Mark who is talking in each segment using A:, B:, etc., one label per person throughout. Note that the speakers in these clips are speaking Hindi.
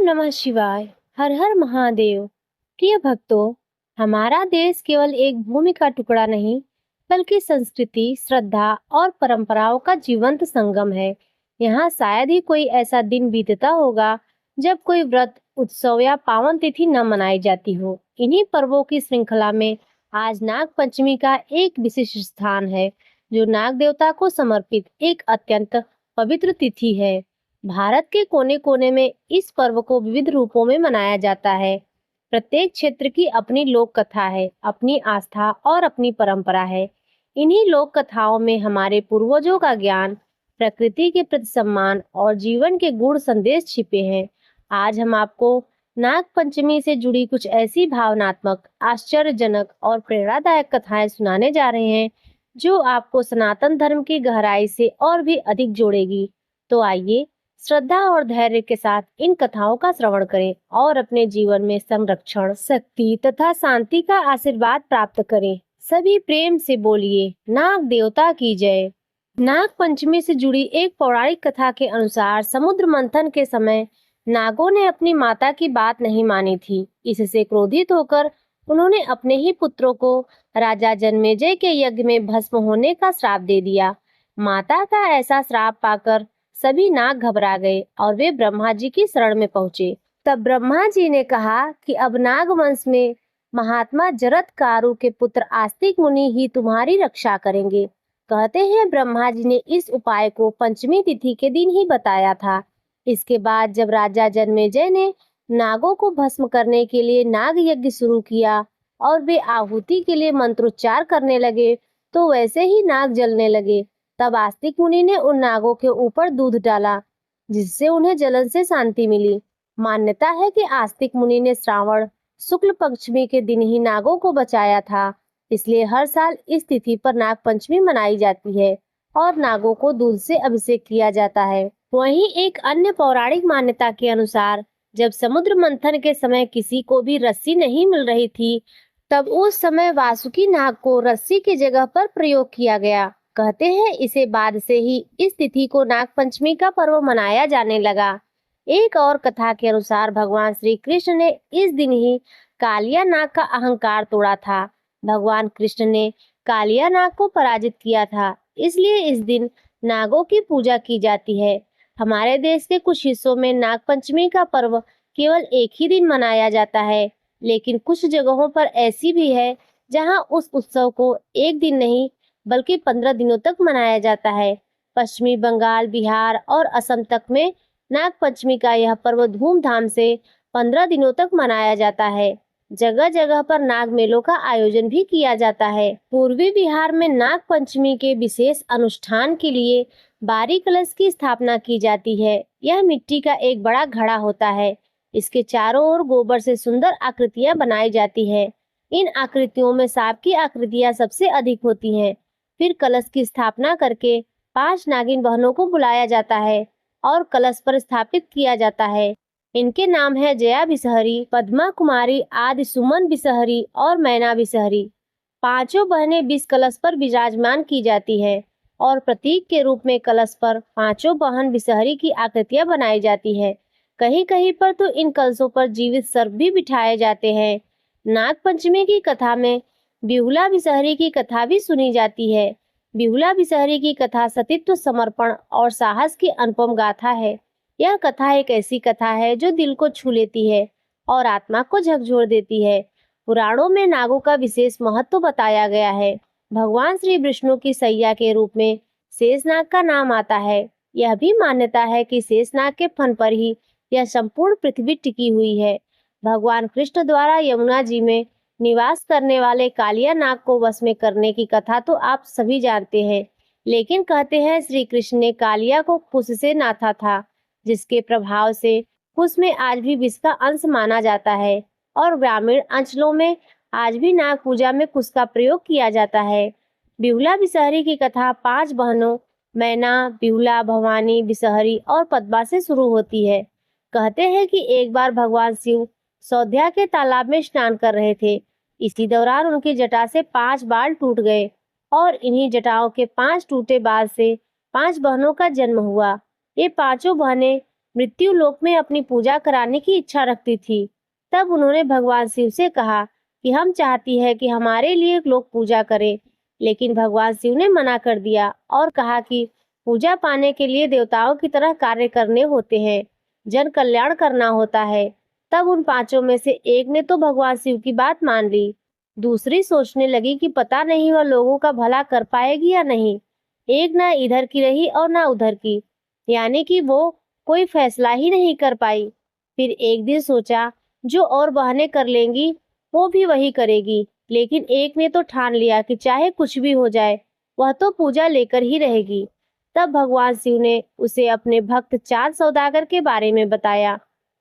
A: नमः शिवाय। हर हर महादेव। प्रिय भक्तों, हमारा देश केवल एक भूमि का टुकड़ा नहीं, बल्कि संस्कृति, श्रद्धा और परंपराओं का जीवंत संगम है। यहाँ शायद ही कोई ऐसा दिन बीतता होगा जब कोई व्रत, उत्सव या पावन तिथि न मनाई जाती हो। इन्हीं पर्वों की श्रृंखला में आज नाग पंचमी का एक विशिष्ट स्थान है, जो नाग देवता को समर्पित एक अत्यंत पवित्र तिथि है। भारत के कोने-कोने में इस पर्व को विविध रूपों में मनाया जाता है। प्रत्येक क्षेत्र की अपनी लोक कथा है, अपनी आस्था और अपनी परंपरा है। इन्हीं लोक कथाओं में हमारे पूर्वजों का ज्ञान, प्रकृति के प्रति सम्मान और जीवन के गूढ़ संदेश छिपे हैं। आज हम आपको नाग पंचमी से जुड़ी कुछ ऐसी भावनात्मक, आश्चर्यजनक और प्रेरणादायक कथाएं सुनाने जा रहे हैं, जो आपको सनातन धर्म की गहराई से और भी अधिक जोड़ेगी। तो आइए श्रद्धा और धैर्य के साथ इन कथाओं का श्रवण करें और अपने जीवन में संरक्षण, शक्ति तथा शांति का आशीर्वाद प्राप्त करें। सभी प्रेम से बोलिए, नाग देवता की जय। नाग पंचमी से जुड़ी एक पौराणिक कथा के अनुसार समुद्र मंथन के समय नागों ने अपनी माता की बात नहीं मानी थी। इससे क्रोधित होकर उन्होंने अपने ही पुत्रों को राजा जन्मेजय के यज्ञ में भस्म होने का श्राप दे दिया। माता का ऐसा श्राप पाकर सभी नाग घबरा गए और वे ब्रह्मा जी की शरण में पहुंचे। तब ब्रह्मा जी ने कहा कि अब नाग वंश में महात्मा जरत्कारु के पुत्र आस्तिक मुनि ही तुम्हारी रक्षा करेंगे। कहते हैं ब्रह्मा जी ने इस उपाय को पंचमी तिथि के दिन ही बताया था। इसके बाद जब राजा जन्मेजय ने नागों को भस्म करने के लिए नाग यज्ञ शुरू किया और वे आहुति के लिए मंत्रोच्चार करने लगे, तो वैसे ही नाग जलने लगे। तब आस्तिक मुनि ने उन नागों के ऊपर दूध डाला, जिससे उन्हें जलन से शांति मिली। मान्यता है कि आस्तिक मुनि ने श्रावण शुक्ल पंचमी के दिन ही नागों को बचाया था। इसलिए हर साल इस तिथि पर नाग पंचमी मनाई जाती है और नागों को दूध से अभिषेक किया जाता है। वहीं एक अन्य पौराणिक मान्यता के अनुसार जब समुद्र मंथन के समय किसी को भी रस्सी नहीं मिल रही थी, तब उस समय वासुकी नाग को रस्सी की जगह पर प्रयोग किया गया। कहते हैं इसे बाद से ही इस तिथि को नाग पंचमी का पर्व मनाया जाने लगा। एक और कथा के अनुसार भगवान श्री कृष्ण ने इस दिन ही कालिया नाग का अहंकार तोड़ा था। भगवान कृष्ण ने कालिया नाग को पराजित किया था, इसलिए इस दिन नागों की पूजा की जाती है। हमारे देश के कुछ हिस्सों में नाग पंचमी का पर्व केवल एक ही दिन मनाया जाता है, लेकिन कुछ जगहों पर ऐसी भी है जहां उस उत्सव को एक दिन नहीं बल्कि 15 दिनों तक मनाया जाता है। पश्चिमी बंगाल, बिहार और असम तक में नाग पंचमी का यह पर्व धूमधाम से 15 दिनों तक मनाया जाता है। जगह जगह पर नाग मेलों का आयोजन भी किया जाता है। पूर्वी बिहार में नाग पंचमी के विशेष अनुष्ठान के लिए बारी कलश की स्थापना की जाती है। यह मिट्टी का एक बड़ा घड़ा होता है। इसके चारों ओर गोबर से सुंदर आकृतियां बनाई जाती है। इन आकृतियों में सांप की आकृतियां सबसे अधिक होती हैं। फिर कलश की स्थापना करके 5 नागिन बहनों को बुलाया जाता है और कलश पर स्थापित किया जाता है। इनके नाम है जया बिसहरी, पद्मा कुमारी, आदि सुमन बिसहरी और मैना बिसहरी। पांचों बहनें विष कलश पर विराजमान की जाती है और प्रतीक के रूप में कलश पर पांचों बहन बिसहरी की आकृतियां बनाई जाती है। कहीं कहीं पर तो इन कलशों पर जीवित सर्प भी बिठाए जाते हैं। नाग पंचमी की कथा में बिहुला बिसहरी की कथा भी सुनी जाती है। बिहुला बिसहरी की कथा सतीत्व, समर्पण और साहस की अनुपम गाथा है। यह कथा एक ऐसी कथा है जो दिल को छू लेती है और आत्मा को झकझोर देती है। पुराणों में नागों का विशेष महत्व बताया गया है। भगवान श्री विष्णु की सैया के रूप में शेषनाग का नाम आता है। यह भी मान्यता है कि शेषनाग के फन पर ही यह संपूर्ण पृथ्वी टिकी हुई है। भगवान कृष्ण द्वारा यमुना जी में निवास करने वाले कालिया नाग को वश में करने की कथा तो आप सभी जानते हैं, लेकिन कहते हैं श्री कृष्ण ने कालिया को कुश से नाथा था, जिसके प्रभाव से कुश में आज भी विष का अंश माना जाता है और ग्रामीण अंचलों में आज भी नाग पूजा में कुश का प्रयोग किया जाता है। बिहुला बिसहरी की कथा 5 बहनों मैना, बिहुला, भवानी, बिसहरी और पद्मा से शुरू होती है। कहते हैं कि एक बार भगवान शिव सौध्या के तालाब में स्नान कर रहे थे। इसी दौरान उनकी जटा से 5 बाल टूट गए और इन्हीं जटाओं के 5 टूटे बाल से 5 बहनों का जन्म हुआ। ये पांचों बहनें मृत्यु लोक में अपनी पूजा कराने की इच्छा रखती थी। तब उन्होंने भगवान शिव से कहा कि हम चाहती है कि हमारे लिए लोग पूजा करें, लेकिन भगवान शिव ने मना कर दिया और कहा कि पूजा पाने के लिए देवताओं की तरह कार्य करने होते हैं, जन कल्याण करना होता है। तब उन पांचों में से एक ने तो भगवान शिव की बात मान ली। दूसरी सोचने लगी कि पता नहीं वह लोगों का भला कर पाएगी या नहीं। एक ना इधर की रही और ना उधर की, यानी कि वो कोई फैसला ही नहीं कर पाई। फिर एक दिन सोचा, जो और बहाने कर लेंगी वो भी वही करेगी, लेकिन एक ने तो ठान लिया कि चाहे कुछ भी हो जाए वह तो पूजा लेकर ही रहेगी। तब भगवान शिव ने उसे अपने भक्त चांद सौदागर के बारे में बताया।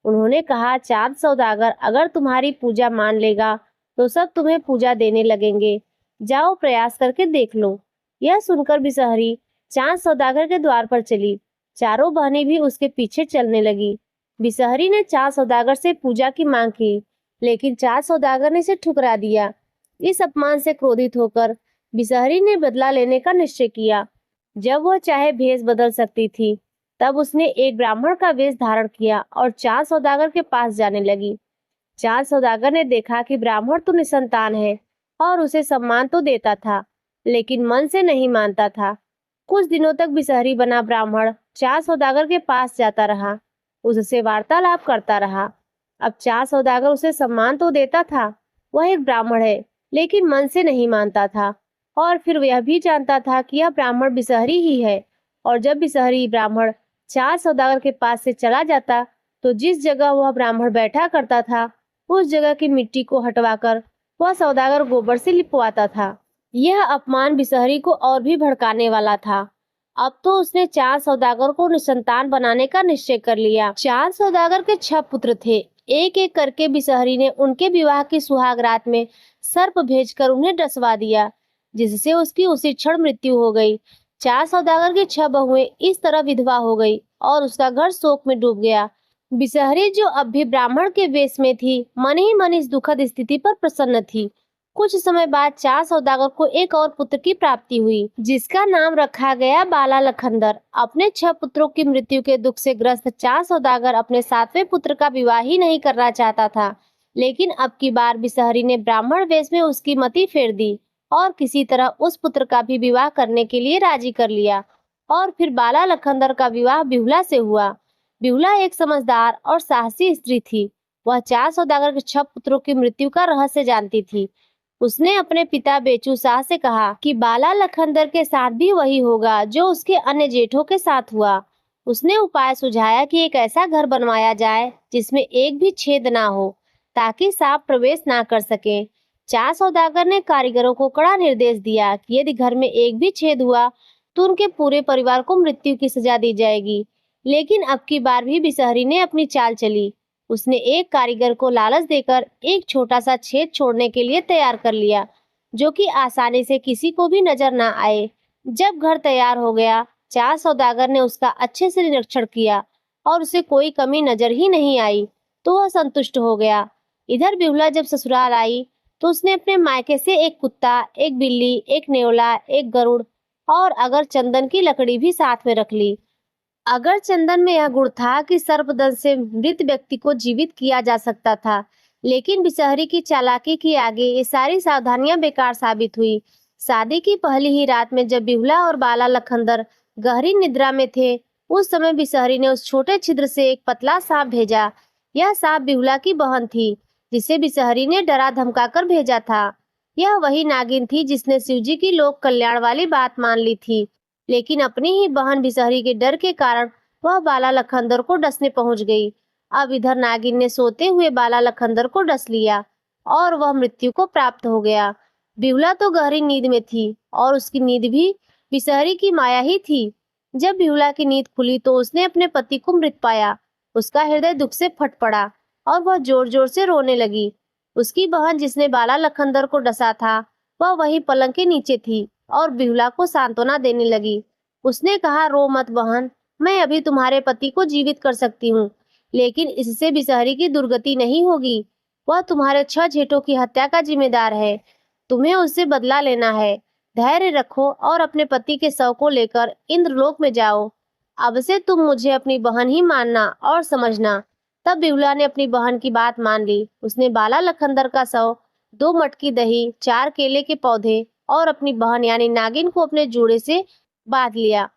A: उन्होंने कहा, चांद सौदागर अगर तुम्हारी पूजा मान लेगा तो सब तुम्हें पूजा देने लगेंगे। जाओ प्रयास करके देख लो। यह सुनकर बिसहरी चांद सौदागर के द्वार पर चली। चारों बहनें भी उसके पीछे चलने लगी। बिसहरी ने चांद सौदागर से पूजा की मांग की, लेकिन चांद सौदागर ने इसे ठुकरा दिया। इस अपमान से क्रोधित होकर बिसहरी ने बदला लेने का निश्चय किया। जब वह चाहे भेष बदल सकती थी, तब उसने एक ब्राह्मण का वेश धारण किया और चांद सौदागर के पास जाने लगी। चांद सौदागर ने देखा कि ब्राह्मण तो निसंतान है और उसे सम्मान तो देता था, लेकिन मन से नहीं मानता था। कुछ दिनों तक बिसहरी बना ब्राह्मण चांद सौदागर के पास जाता रहा, उससे वार्तालाप करता रहा। अब चांद सौदागर उसे सम्मान तो देता था, वह एक ब्राह्मण है, लेकिन मन से नहीं मानता था। और फिर वह भी जानता था कि यह ब्राह्मण बिसहरी ही है, और जब बिसहरी ब्राह्मण चांद सौदागर के पास से चला जाता तो जिस जगह वह ब्राह्मण बैठा करता था उस जगह की मिट्टी को हटवाकर वह सौदागर गोबर से लिपवाता था। यह अपमान बिसहरी को और भी भड़काने वाला था। अब तो उसने चांद सौदागर को निसंतान बनाने का निश्चय कर लिया। चांद सौदागर के 6 पुत्र थे। एक एक करके बिसहरी ने उनके विवाह की सुहाग रात में सर्प भेजकर उन्हें डसवा दिया, जिससे उसकी उसी क्षण मृत्यु हो गई। चांद सौदागर की 6 बहुएं इस तरह विधवा हो गई और उसका घर शोक में डूब गया। बिसहरी, जो अब भी ब्राह्मण के वेश में थी, मन ही मन इस दुखद स्थिति पर प्रसन्न थी। कुछ समय बाद चांद सौदागर को एक और पुत्र की प्राप्ति हुई, जिसका नाम रखा गया बाला लखंदर। अपने 6 पुत्रों की मृत्यु के दुख से ग्रस्त चांद सौदागर अपने 7वें पुत्र का विवाह ही नहीं करना चाहता था, लेकिन अब की बार बिसहरी ने ब्राह्मण वेश में उसकी मति फेर दी और किसी तरह उस पुत्र का भी विवाह करने के लिए राजी कर लिया। और फिर बाला लखंदर का विवाह बिहुला से हुआ। बिहुला एक समझदार और साहसी स्त्री थी। वह चांद सौदागर के 6 पुत्रों की मृत्यु का रहस्य जानती थी। उसने अपने पिता बेचू शाह से कहा कि बाला लखंदर के साथ भी वही होगा जो उसके अन्य जेठों के साथ हुआ। उसने उपाय सुझाया कि एक ऐसा घर बनवाया जाए जिसमें एक भी छेद ना हो, ताकि सांप प्रवेश ना कर सके। चांद सौदागर ने कारीगरों को कड़ा निर्देश दिया कि यदि घर में एक भी छेद हुआ तो उनके पूरे परिवार को मृत्यु की सजा दी जाएगी। लेकिन अब की बार भी बिसहरी ने अपनी चाल चली। उसने एक कारीगर को लालच देकर एक छोटा सा छेद छोड़ने के लिए तैयार कर लिया, जो कि आसानी से किसी को भी नजर ना आए। जब घर तैयार हो गया, चांद सौदागर ने उसका अच्छे से निरीक्षण किया और उसे कोई कमी नजर ही नहीं आई, तो वह संतुष्ट हो गया। इधर बिहुला जब ससुराल आई तो उसने अपने मायके से एक कुत्ता, एक बिल्ली, एक नेवला, एक गरुड़ और अगर चंदन की लकड़ी भी साथ में रख ली। अगर चंदन में यह गुण था कि सर्पदंश से मृत व्यक्ति को जीवित किया जा सकता था, लेकिन बिसहरी की चालाकी के आगे ये सारी सावधानियां बेकार साबित हुई। शादी की पहली ही रात में जब बिहुला और बाला लखंदर गहरी निद्रा में थे, उस समय बिसहरी ने उस छोटे छिद्र से एक पतला सांप भेजा। यह सांप बिहुला की बहन थी, जिसे बिसहरी ने डरा धमका कर भेजा था। यह वही नागिन थी जिसने शिवजी की लोक कल्याण वाली बात मान ली थी, लेकिन अपनी ही बहन बिसहरी के डर के कारण वह बाला लखंदर को डसने पहुंच गई। अब इधर नागिन ने सोते हुए बाला लखंदर को डस लिया और वह मृत्यु को प्राप्त हो गया। बिहुला तो गहरी नींद में थी और उसकी नींद भी बिसहरी की माया ही थी। जब बिहुला की नींद खुली तो उसने अपने पति को मृत पाया। उसका हृदय दुख से फट पड़ा और वह जोर जोर से रोने लगी। उसकी बहन, जिसने बाला लखंदर को डसा था, वह वही पलंग के नीचे थी और बिहुला को सांत्वना देने लगी। उसने कहा, रो मत बहन, मैं अभी तुम्हारे पति को जीवित कर सकती हूँ, लेकिन इससे बिसहरी की दुर्गति नहीं होगी। वह तुम्हारे 6 जेठों की हत्या का जिम्मेदार है। तुम्हें उससे बदला लेना है। धैर्य रखो और अपने पति के शव को लेकर इंद्रलोक में जाओ। अब से तुम मुझे अपनी बहन ही मानना और समझना। तब बिहुला ने अपनी बहन की बात मान ली। उसने बाला लखंदर का शव, 2 मटकी दही, 4 केले के पौधे और अपनी बहन यानी नागिन को अपने जूड़े से बांध लिया।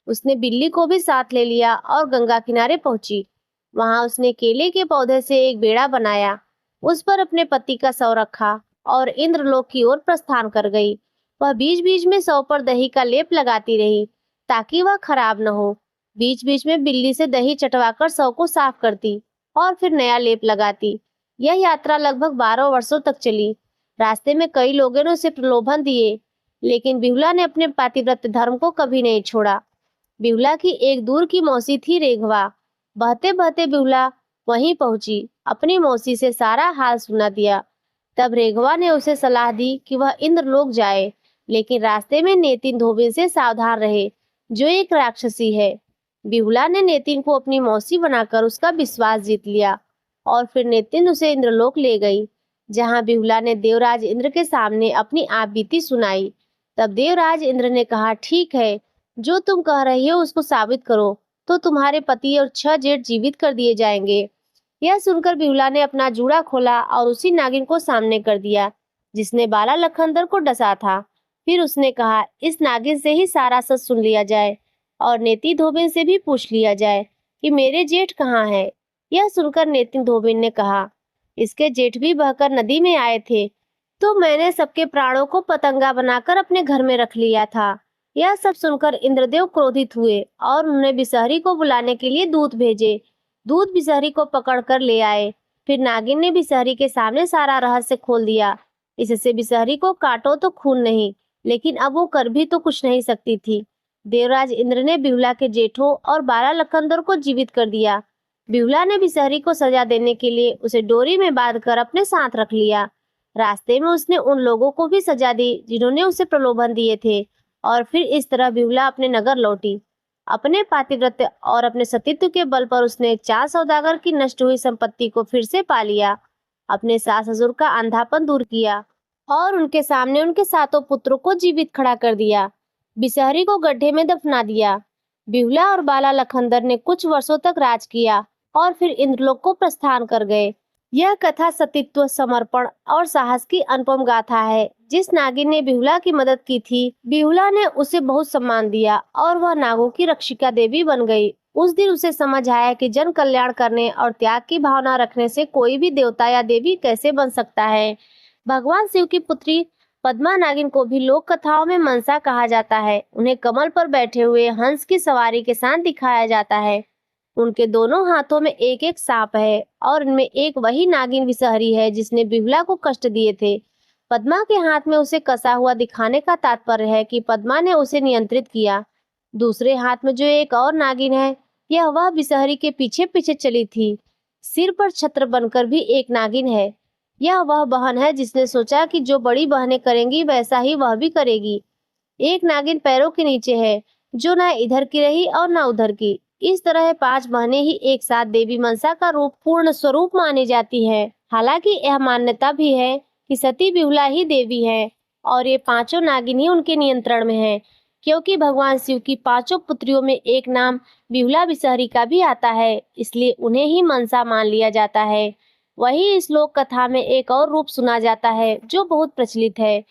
A: उसने बिल्ली को भी साथ ले लिया और गंगा किनारे पहुंची। वहां उसने केले के पौधे से एक बेड़ा बनाया, उस पर अपने पति का शव रखा और इंद्रलोक की ओर प्रस्थान कर गई। वह बीच बीच में शव पर दही का लेप लगाती रही ताकि वह खराब न हो। बीच बीच में बिल्ली से दही चटवाकर शव को साफ करती और फिर नया लेप लगाती। यह यात्रा लगभग 12 वर्षों तक चली। रास्ते में कई लोगों ने उसे प्रलोभन दिए, लेकिन बिहुला ने अपने पातिव्रत्य धर्म को कभी नहीं छोड़ा। बिहुला की एक दूर की मौसी थी रेघवा। बहते बहते बिहुला वहीं पहुंची, अपनी मौसी से सारा हाल सुना दिया। तब रेघवा ने उसे सलाह दी कि वह इंद्रलोक जाए, लेकिन रास्ते में नेतिन धोबी से सावधान रहे, जो एक राक्षसी है। बिहुला ने नेतिन को अपनी मौसी बनाकर उसका विश्वास जीत लिया और फिर नेतिन उसे इंद्रलोक ले गई, जहां बिहुला ने देवराज इंद्र के सामने अपनी आप बीती सुनाई। तब देवराज इंद्र ने कहा, ठीक है, जो तुम कह रही हो उसको साबित करो, तो तुम्हारे पति और 6 जेठ जीवित कर दिए जाएंगे। यह सुनकर बिहुला ने अपना जूड़ा खोला और उसी नागिन को सामने कर दिया जिसने बाला लखंदर को डसा था। फिर उसने कहा, इस नागिन से ही सारा सच सुन लिया जाए और नेति धोबिन से भी पूछ लिया जाए कि मेरे जेठ कहाँ है। यह सुनकर नेति धोबिन ने कहा, इसके जेठ भी बहकर नदी में आए थे, तो मैंने सबके प्राणों को पतंगा बनाकर अपने घर में रख लिया था। यह सब सुनकर इंद्रदेव क्रोधित हुए और उन्होंने बिसहरी को बुलाने के लिए दूत भेजे। दूत बिसहरी को पकड़कर ले आए। फिर नागिन ने बिसहरी के सामने सारा रहस्य खोल दिया। इससे बिसहरी को काटो तो खून नहीं, लेकिन अब वो कर भी तो कुछ नहीं सकती थी। देवराज इंद्र ने बिहुला के जेठों और बाला लखंदर को जीवित कर दिया। बिहुला ने बिसहरी को सजा देने के लिए उसे डोरी में बांधकर अपने साथ रख लिया। रास्ते में उसने उन लोगों को भी सजा दी जिन्होंने उसे प्रलोभन दिए थे, और फिर इस तरह बिहुला अपने नगर लौटी। अपने पातिव्रत्य और अपने सतीत्व के बल पर उसने 4 सौदागर की नष्ट हुई संपत्ति को फिर से पा लिया, अपने सास ससुर का अंधापन दूर किया और उनके सामने उनके 7 पुत्रों को जीवित खड़ा कर दिया। बिसहरी को गड्ढे में दफना दिया। बिहुला और बाला लखंदर ने कुछ वर्षों तक राज किया और फिर इंद्रलोक को प्रस्थान कर गए। यह कथा सतीत्व, समर्पण और साहस की अनुपम गाथा है। जिस नागिन ने बिहुला की मदद की थी, बिहुला ने उसे बहुत सम्मान दिया और वह नागों की रक्षिका देवी बन गई। उस दिन उसे समझ आया कि जन कल्याण करने और त्याग की भावना रखने से कोई भी देवता या देवी कैसे बन सकता है। भगवान शिव की पुत्री पद्मा नागिन को भी लोक कथाओं में मनसा कहा जाता है। उन्हें कमल पर बैठे हुए हंस की सवारी के साथ दिखाया जाता है। उनके दोनों हाथों में एक एक सांप है और इनमें एक वही नागिन विषहरी है जिसने बिहुला को कष्ट दिए थे। पद्मा के हाथ में उसे कसा हुआ दिखाने का तात्पर्य है कि पद्मा ने उसे नियंत्रित किया। दूसरे हाथ में जो एक और नागिन है, यह वह विषहरी के पीछे पीछे चली थी। सिर पर छत्र बनकर भी एक नागिन है। यह वह बहन है जिसने सोचा कि जो बड़ी बहनें करेंगी वैसा ही वह भी करेगी। एक नागिन पैरों के नीचे है, जो ना इधर की रही और ना उधर की। इस तरह 5 बहनें ही एक साथ देवी मनसा का रूप पूर्ण स्वरूप मानी जाती है। हालांकि यह मान्यता भी है कि सती बिहुला ही देवी है और ये 5 नागिन ही उनके नियंत्रण में है, क्योंकि भगवान शिव की 5 पुत्रियों में एक नाम बिहुला बिसहरी का भी आता है, इसलिए उन्हें ही मनसा मान लिया जाता है। वही इस लोक कथा में एक और रूप सुना जाता है जो बहुत प्रचलित है।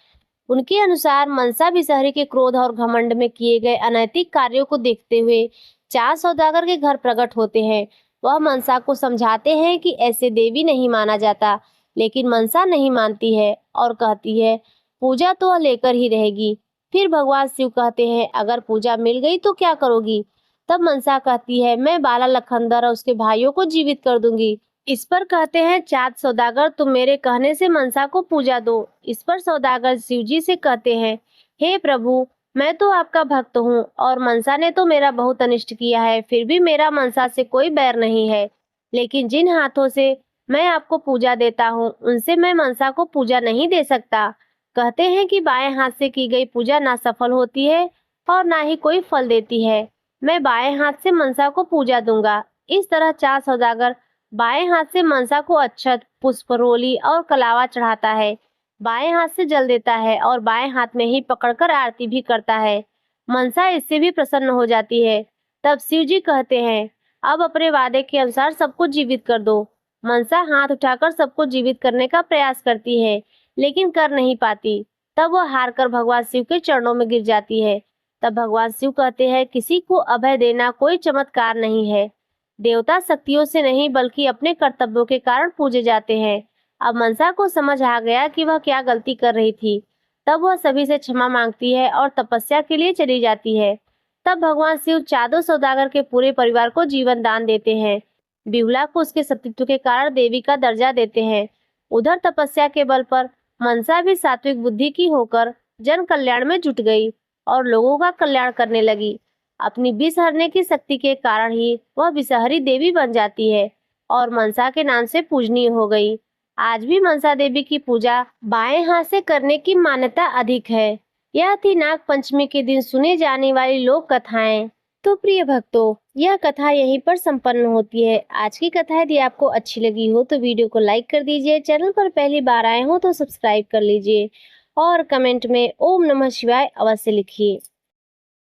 A: उनके अनुसार मनसा बिसहरी के क्रोध और घमंड में किए गए अनैतिक कार्यों को देखते हुए 4 सौदागर के घर प्रकट होते हैं। वह मनसा को समझाते हैं कि ऐसे देवी नहीं माना जाता, लेकिन मनसा नहीं मानती है और कहती है पूजा तो वह लेकर ही रहेगी। फिर भगवान शिव कहते हैं, अगर पूजा मिल गई तो क्या करोगी? तब मनसा कहती है, मैं बाला लखंदर और उसके भाइयों को जीवित कर दूंगी। इस पर कहते हैं 4 सौदागर, तुम मेरे कहने से मनसा को पूजा दो। इस पर सौदागर शिवजी से कहते हैं, हे प्रभु, मैं तो आपका भक्त हूँ और मनसा ने तो मेरा बहुत अनिष्ट किया है, फिर भी मेरा मनसा से कोई बैर नहीं है। लेकिन जिन हाथों से मैं आपको पूजा देता हूँ, उनसे मैं मनसा को पूजा नहीं दे सकता। कहते हैं कि बाएं हाथ से की गई पूजा ना सफल होती है और ना ही कोई फल देती है। मैं बाएं हाथ से मनसा को पूजा दूंगा। इस तरह 4 सौदागर बाएं हाथ से मनसा को अक्षत, पुष्प, रोली और कलावा चढ़ाता है, बाएं हाथ से जल देता है और बाएं हाथ में ही पकड़कर आरती भी करता है। मनसा इससे भी प्रसन्न हो जाती है। तब शिव जी कहते हैं, अब अपने वादे के अनुसार सबको जीवित कर दो। मनसा हाथ उठाकर सबको जीवित करने का प्रयास करती है, लेकिन कर नहीं पाती। तब वह हारकर भगवान शिव के चरणों में गिर जाती है। तब भगवान शिव कहते हैं, किसी को अभय देना कोई चमत्कार नहीं है। देवता शक्तियों से नहीं बल्कि अपने कर्तव्यों के कारण पूजे जाते हैं। अब मनसा को समझ आ गया कि वह क्या गलती कर रही थी। तब वह सभी से क्षमा मांगती है और तपस्या के लिए चली जाती है। तब भगवान शिव चादो सौदागर के पूरे परिवार को जीवन दान देते हैं। बिहुला को उसके सतीत्व के कारण देवी का दर्जा देते हैं। उधर तपस्या के बल पर मनसा भी सात्विक बुद्धि की होकर जन कल्याण में जुट गई और लोगों का कल्याण करने लगी। अपनी विष हरने की शक्ति के कारण ही वह विषहरी देवी बन जाती है और मनसा के नाम से पूजनीय हो गई। आज भी मनसा देवी की पूजा बाएं हाथ से करने की मान्यता अधिक है। यह थी नाग पंचमी के दिन सुने जाने वाली लोक कथाएं। तो प्रिय भक्तों, यह कथा यहीं पर संपन्न होती है। आज की कथा यदि आपको अच्छी लगी हो तो वीडियो को लाइक कर दीजिए, चैनल पर पहली बार आए हो तो सब्सक्राइब कर लीजिए और कमेंट में ओम नमः शिवाय अवश्य लिखिए।